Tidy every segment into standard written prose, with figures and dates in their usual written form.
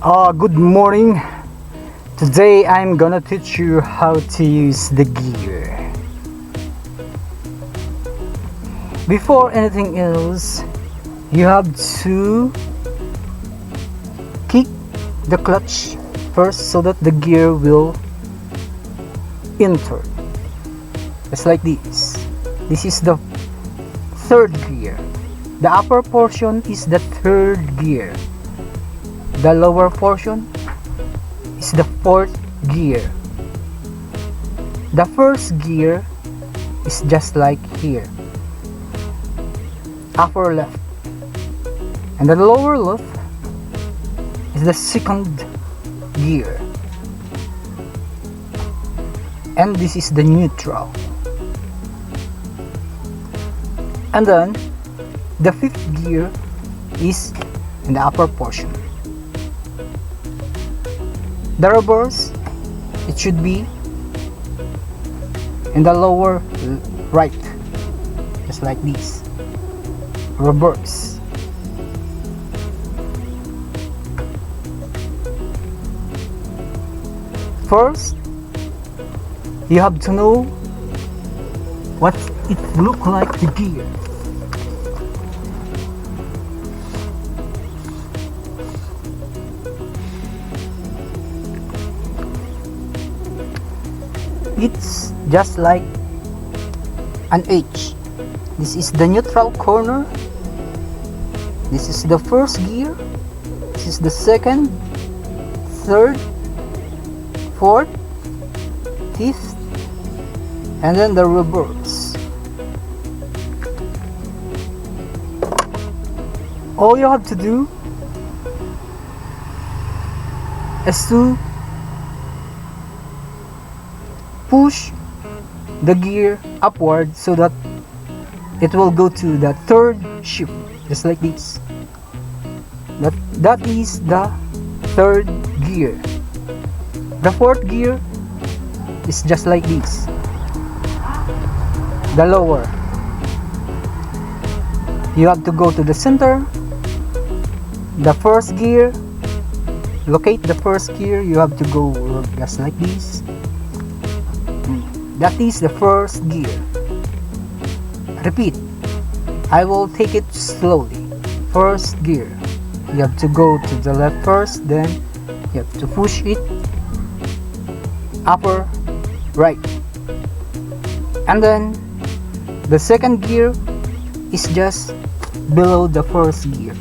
Good morning. Today I'm gonna teach you how to use the gear. Before anything else, you have to kick the clutch first so that the gear will enter. Just like this. This is the third gear. The upper portion is the third gear. The lower portion is the fourth gear. The first gear is just like here, upper left, and the lower left is the second gear, and this is the neutral. And then the fifth gear is in the upper portion. The reverse, it should be in the lower right, just like this. Reverse. First, you have to know what it look like the gear. It's just like an H. This is the neutral corner. This is the first gear. This is the second, third, fourth, fifth, and then the reverse. All you have to do is to push the gear upward so that it will go to the third shift, just like this. That is the third gear. The fourth gear is just like this, the lower. You have to go to the center, the first gear, locate the first gear. You have to go just like this. That is the first gear. Repeat. I will take it slowly. First gear. You have to go to the left first, then you have to push it upper right. And then the second gear is just below the first gear.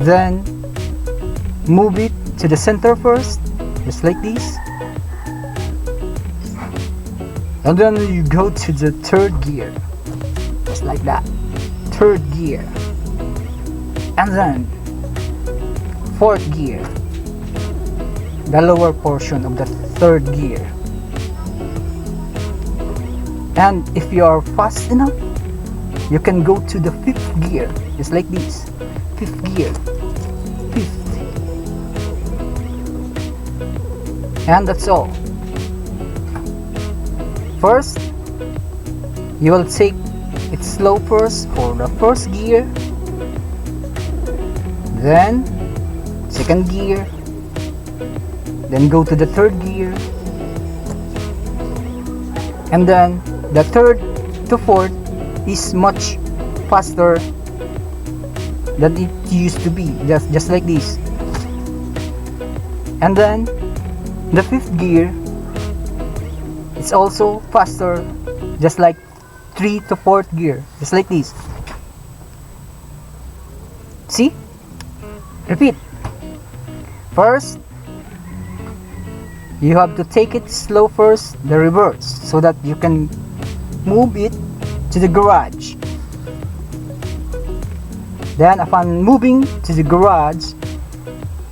Then move it to the center first, just like this. And then you go to the third gear, just like that. Third gear. And then fourth gear, the lower portion of the third gear. And if you are fast enough, you can go to the fifth gear, just like this. Fifth gear. Fifth. And that's all. First, you will take it slow first for the first gear, then second gear, then go to the third gear, and then the third to fourth is much faster than it used to be, just like this. And then the fifth gear, it's also faster, just like 3 to 4th gear, just like this. See? Repeat. First, you have to take it slow first, the reverse, so that you can move it to the garage. Then upon moving to the garage,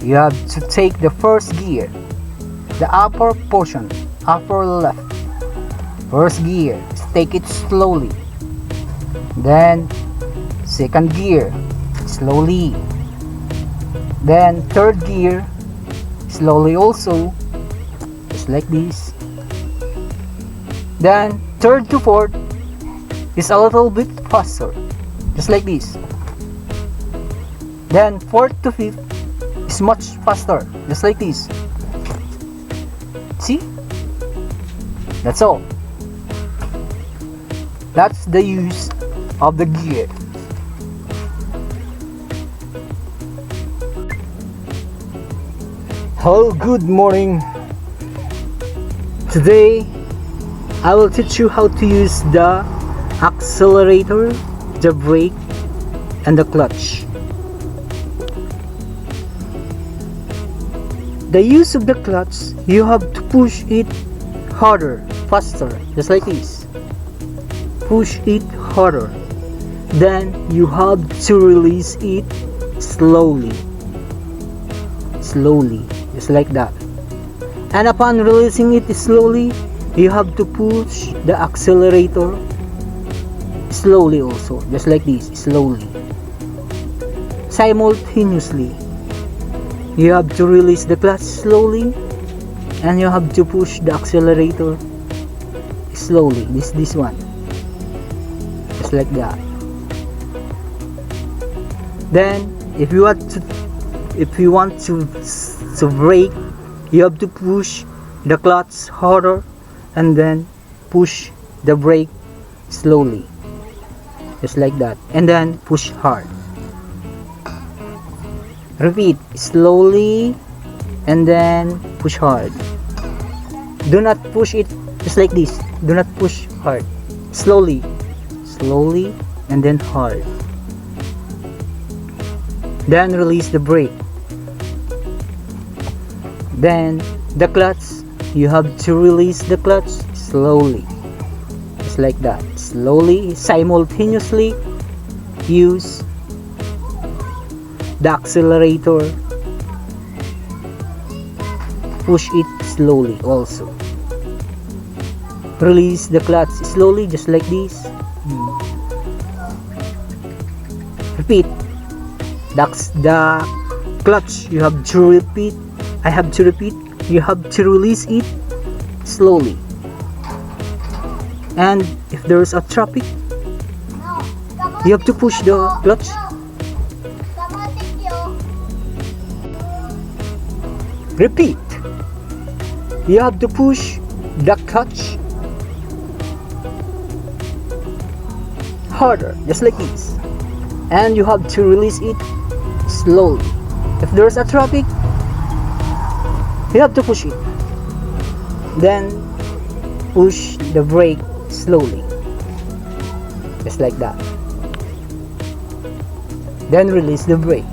you have to take the first gear, the upper portion, upper left. First gear, take it slowly. Then second gear, slowly. Then third gear, slowly also, just like this. Then third to fourth is a little bit faster, just like this. Then fourth to fifth is much faster, just like this. See? That's all. That's the use of the gear. Hello, good morning. Today I will teach you how to use the accelerator, the brake, and the clutch. The use of the clutch, you have to push it harder, faster, just like this. Push it harder. Then you have to release it slowly. Slowly, just like that. And upon releasing it slowly, you have to push the accelerator slowly also, just like this, slowly. Simultaneously, you have to release the clutch slowly, and you have to push the accelerator slowly. This one, just like that. Then, if you want to brake, you have to push the clutch harder, and then push the brake slowly, just like that, and then push hard. Repeat, slowly, and then push hard. Do not push it just like this. Do not push hard. Slowly, slowly, and then hard. Then release the brake. Then the clutch, you have to release the clutch slowly, just like that. Slowly, simultaneously use the accelerator. Push it slowly also. Release the clutch slowly, just like this. Repeat. That's the clutch. You have to repeat. I have to repeat. You have to release it slowly. And if there is a traffic, you have to push the clutch. Repeat. You have to push the clutch harder, just like this. And you have to release it slowly. If there is a traffic, you have to push it. Then push the brake slowly, just like that. Then release the brake.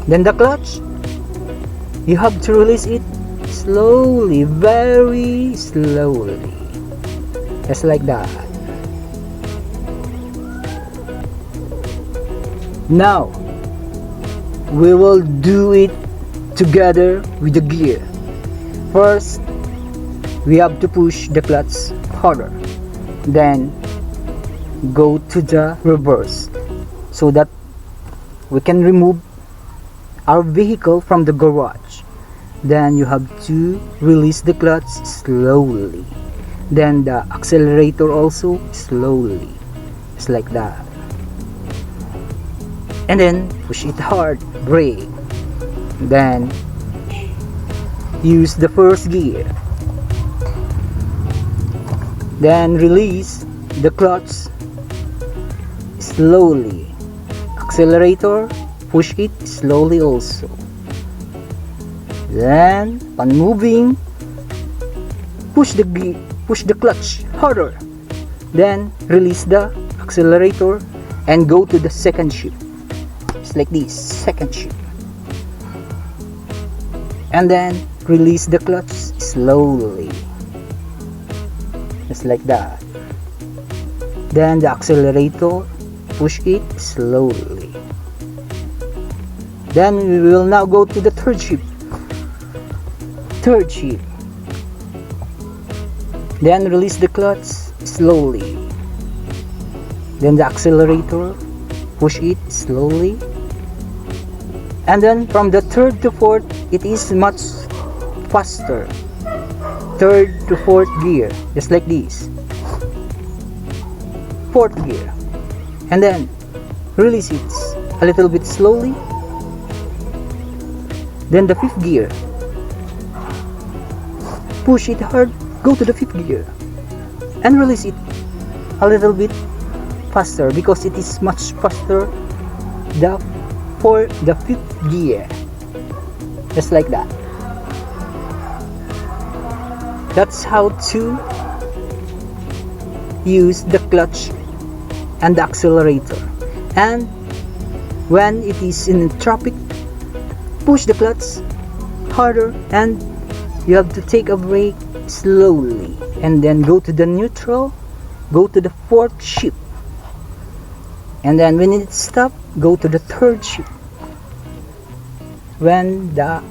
Then the clutch, you have to release it slowly, very slowly, just like that. Now we will do it together with the gear. First, we have to push the clutch harder, then go to the reverse so that we can remove our vehicle from the garage. Then you have to release the clutch slowly, then the accelerator also slowly, just like that. And then push it hard, brake. Then use the first gear. Then release the clutch slowly. Accelerator, push it slowly also. Then on moving, push the clutch harder. Then release the accelerator and go to the second shift. It's like this, second shift. And then release the clutch slowly, just like that. Then the accelerator, push it slowly. Then we will now go to the third shift. Then release the clutch slowly. Then the accelerator, push it slowly. And then from the third to fourth, it is much faster. Third to fourth gear, just like this. Fourth gear. And then release it a little bit slowly. Then the fifth gear, push it hard, go to the fifth gear, and release it a little bit faster because it is much faster for the fifth gear. Just like that. That's how to use the clutch and the accelerator. And when it is in traffic, push the clutch harder and you have to take a brake slowly, and then go to the neutral, go to the fourth shift, and then when it stops, go to the third shift. When the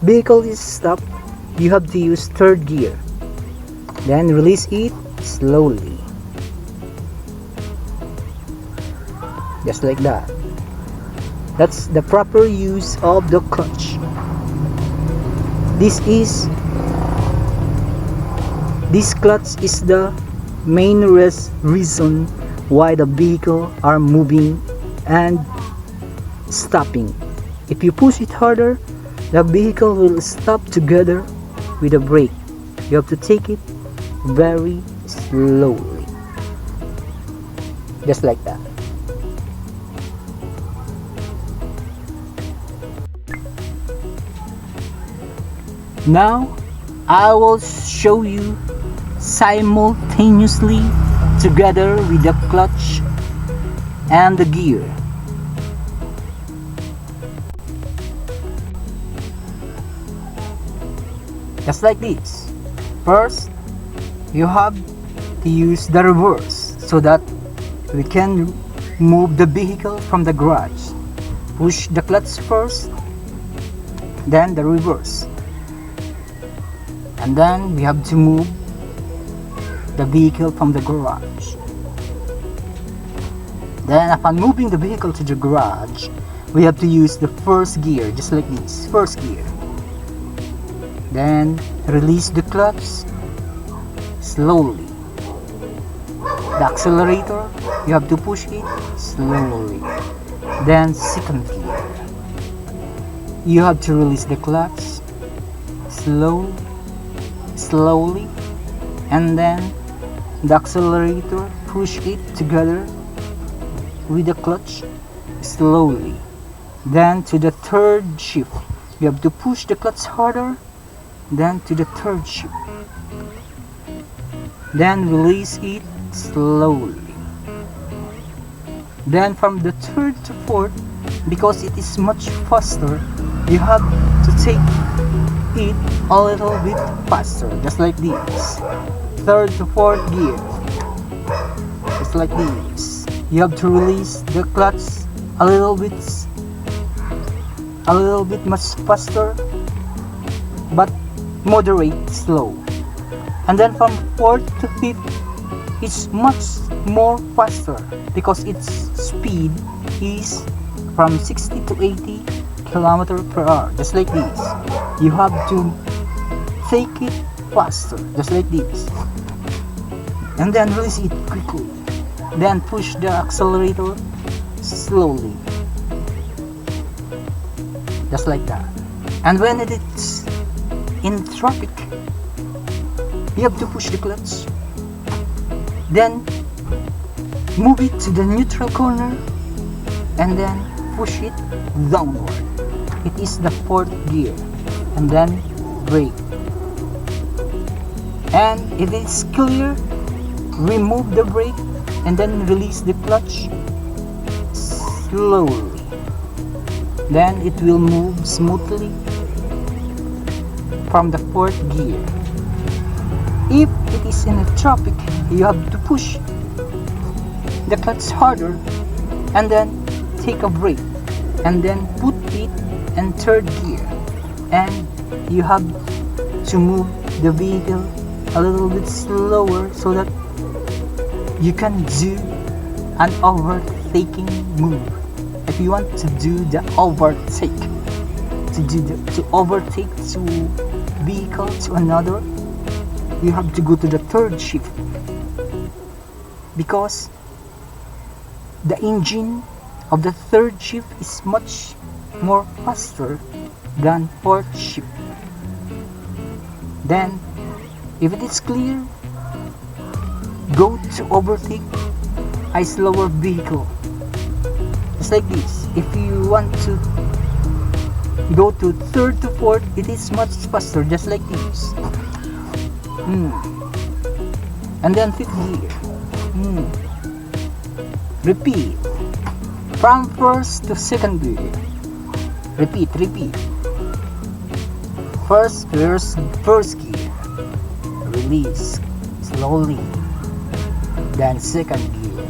vehicle is stopped, you have to use third gear, then release it slowly, just like that. That's the proper use of the clutch. This clutch is the main reason why the vehicle are moving and stopping. If you push it harder, the vehicle will stop together with a brake. You have to take it very slowly, just like that. Now I will show you simultaneously together with the clutch and the gear. Just like this. First, you have to use the reverse so that we can move the vehicle from the garage. Push the clutch first, then the reverse. And then we have to move the vehicle from the garage. Then upon moving the vehicle to the garage, we have to use the first gear, just like this, first gear. Then release the clutch slowly. The accelerator, you have to push it slowly. Then second gear, you have to release the clutch slowly, and then the accelerator, push it together with the clutch slowly. Then to the third shift, you have to push the clutch harder, then to the third shift, then release it slowly. Then from the third to fourth, because it is much faster, you have to take it a little bit faster, just like this. Third to fourth gear, just like this. You have to release the clutch a little bit much faster, but moderate slow. And then from fourth to fifth, it's much more faster because its speed is from 60 to 80 km/h, just like this. You have to take it faster, just like this, and then release it quickly. Then push the accelerator slowly, just like that. And when it's in traffic, you have to push the clutch, then move it to the neutral corner, and then push it downward. It is the fourth gear, and then brake. And if it's clear, remove the brake and then release the clutch slowly. Then it will move smoothly from the fourth gear. If it is in a traffic, you have to push the clutch harder and then take a brake and then put it in third gear, and you have to move the vehicle a little bit slower so that you can do an overtaking move. If you want to do the overtake, to overtake to vehicle to another, you have to go to the third shift, because the engine of the third shift is much more faster than fourth shift. Then, if it is clear, go to overtake a slower vehicle. Just like this. If you want to go to third to fourth, it is much faster, just like this. And then fifth gear. Repeat from first to second gear. Repeat. First gear. Release slowly. Then second gear.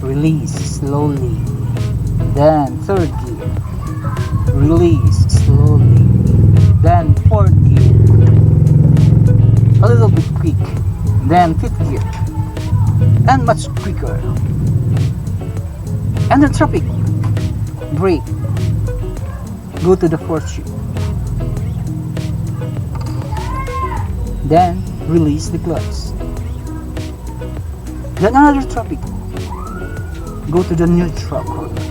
Release slowly. Then third gear. Release slowly. Then fourth gear. A little bit quick. Then fifth gear. And much quicker. Enter traffic. Brake. Go to the fourth shift. Then release the clutch. Then another traffic. Go to the neutral corner.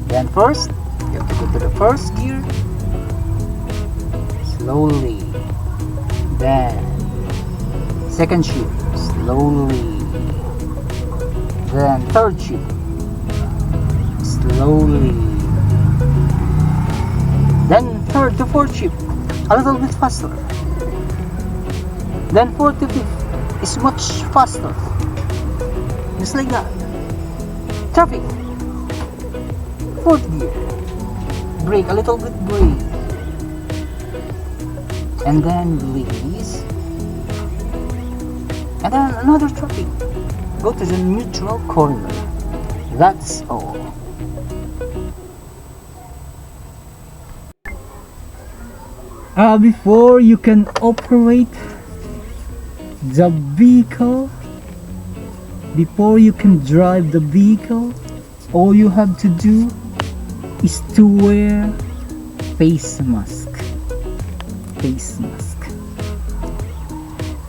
Then first, you have to go to the first gear. Slowly. Then second shift. Slowly. Then third shift. Slowly. Then third to fourth shift. A little bit faster. Then fourth to fifth is much faster. Just like that. Traffic. Fourth gear. Brake, a little bit brake. And then release. And then another traffic. Go to the neutral corner. That's all. Before you can operate the vehicle, before you can drive the vehicle, all you have to do is to wear face mask.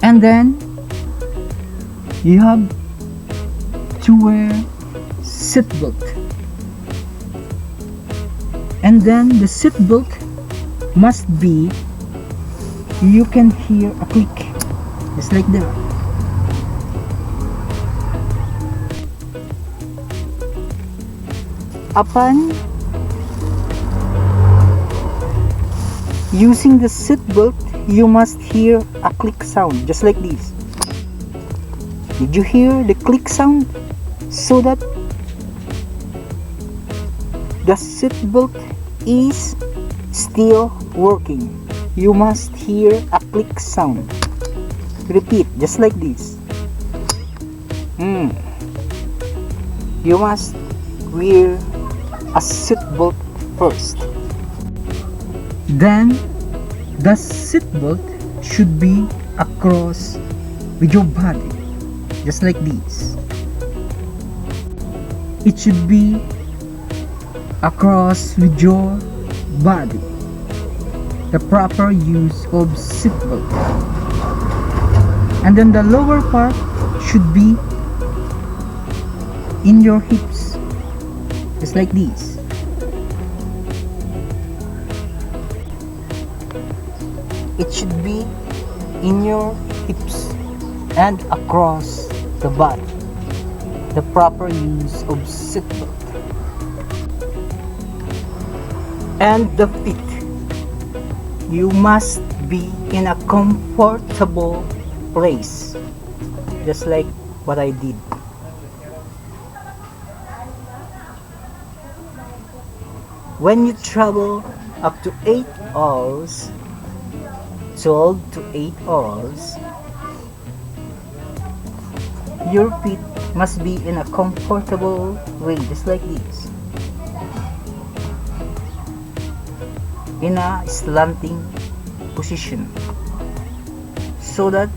And then you have to wear seatbelt. And then the seatbelt must be, you can hear a click, just like that. Upon using the seatbelt, you must hear a click sound, just like this. Did you hear the click sound? So that the seatbelt is still working. You must hear a click sound. Repeat, just like this. You must wear a seatbelt first. Then the seatbelt should be across with your body, just like this. It should be across with your body. The proper use of seatbelt. And then the lower part should be in your hips, just like this. It should be in your hips and across the body. The proper use of seatbelt. And the feet. You must be in a comfortable place, just like what I did. When you travel up to 8 hours, 12 to 8 hours, your feet must be in a comfortable way, just like this. In a slanting position, so that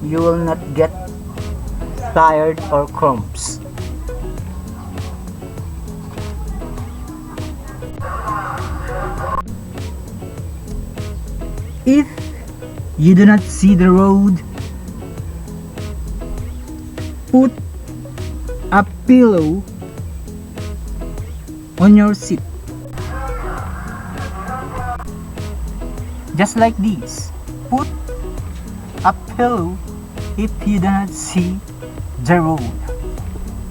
you will not get tired or cramps. If you do not see the road put a pillow on your seat, just like this. Put a pillow if you do not see the road,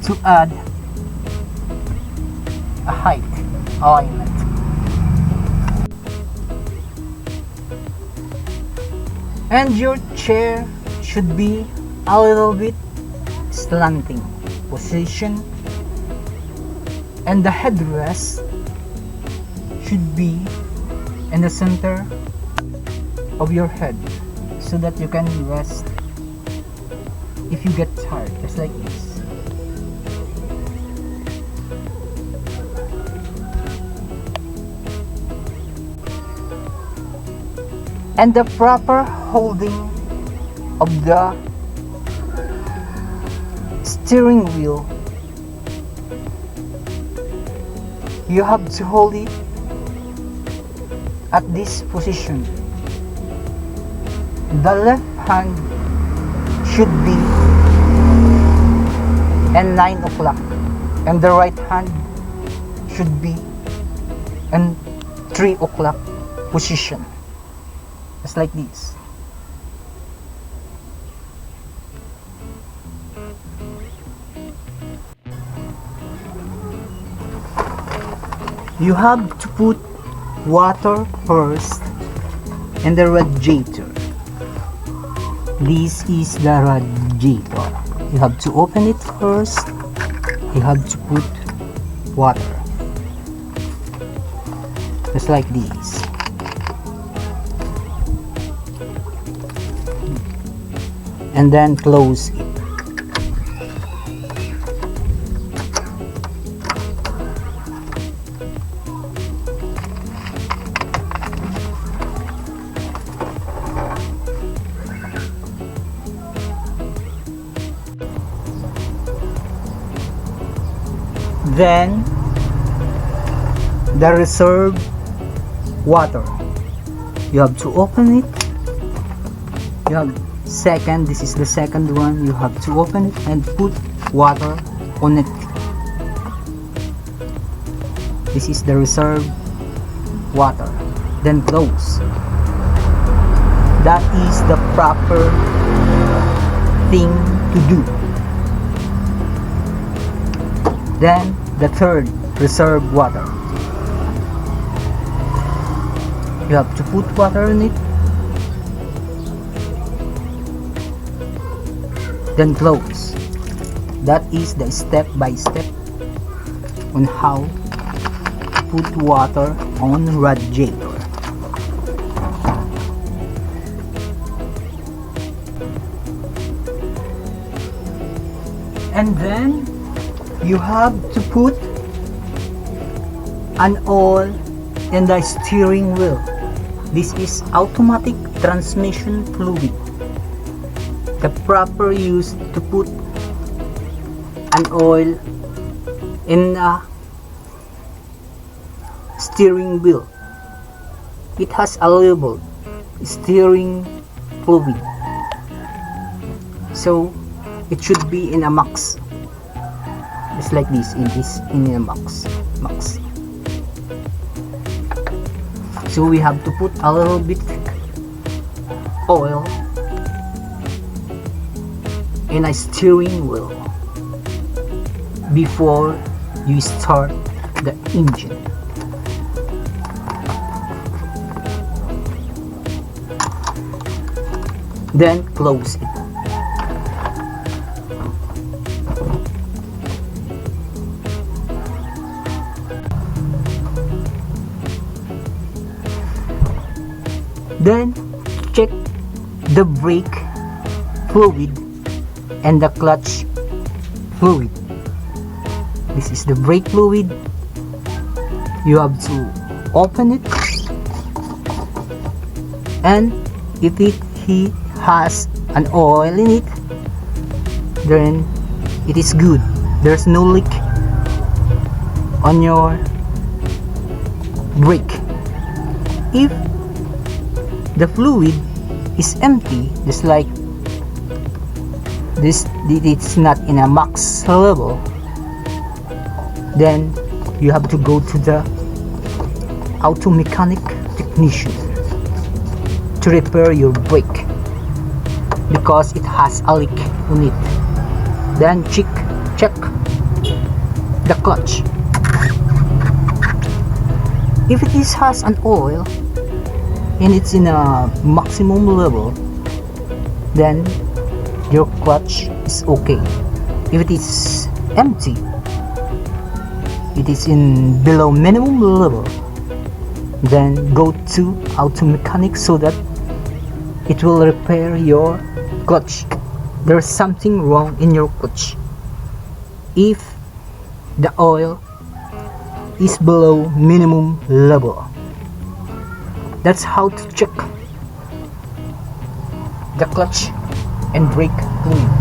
to add a height alignment. And your chair should be a little bit slanting position, and the headrest should be in the center of your head, so that you can rest if you get tired, just like this. And the proper holding of the steering wheel, you have to hold it at this position. The left hand should be at 9 o'clock, and the right hand should be in 3 o'clock position, just like this. You have to put water first in the radiator. This is the radiator. You have to open it first. You have to put water, just like this. And then close it. Then the reserve water, you have to open it. You have second, this is the second one. You have to open it and put water on it. This is the reserve water. Then close. That is the proper thing to do. Then the third, reserve water. You have to put water in it. Then close. That is the step by step on how to put water on radiator. And then you have to put an oil in the steering wheel. This is automatic transmission fluid. The proper use to put an oil in a steering wheel. It has a label, steering fluid. So it should be in a max. Just like this, in a max. So we have to put a little bit oil in a steering wheel before you start the engine. Then close it. Then check the brake fluid and the clutch fluid. This is the brake fluid. You have to open it, and if it has an oil in it, then it is good. There's no leak on your brake. If the fluid is empty, just like it's not in a max level, then you have to go to the auto mechanic technician to repair your brake because it has a leak on it. Then check the clutch. If it has an oil and it's in a maximum level, then your clutch is okay. If it is empty, it is in below minimum level, then go to auto mechanic so that it will repair your clutch. There's something wrong in your clutch if the oil is below minimum level. That's how to check the clutch and brake fluid.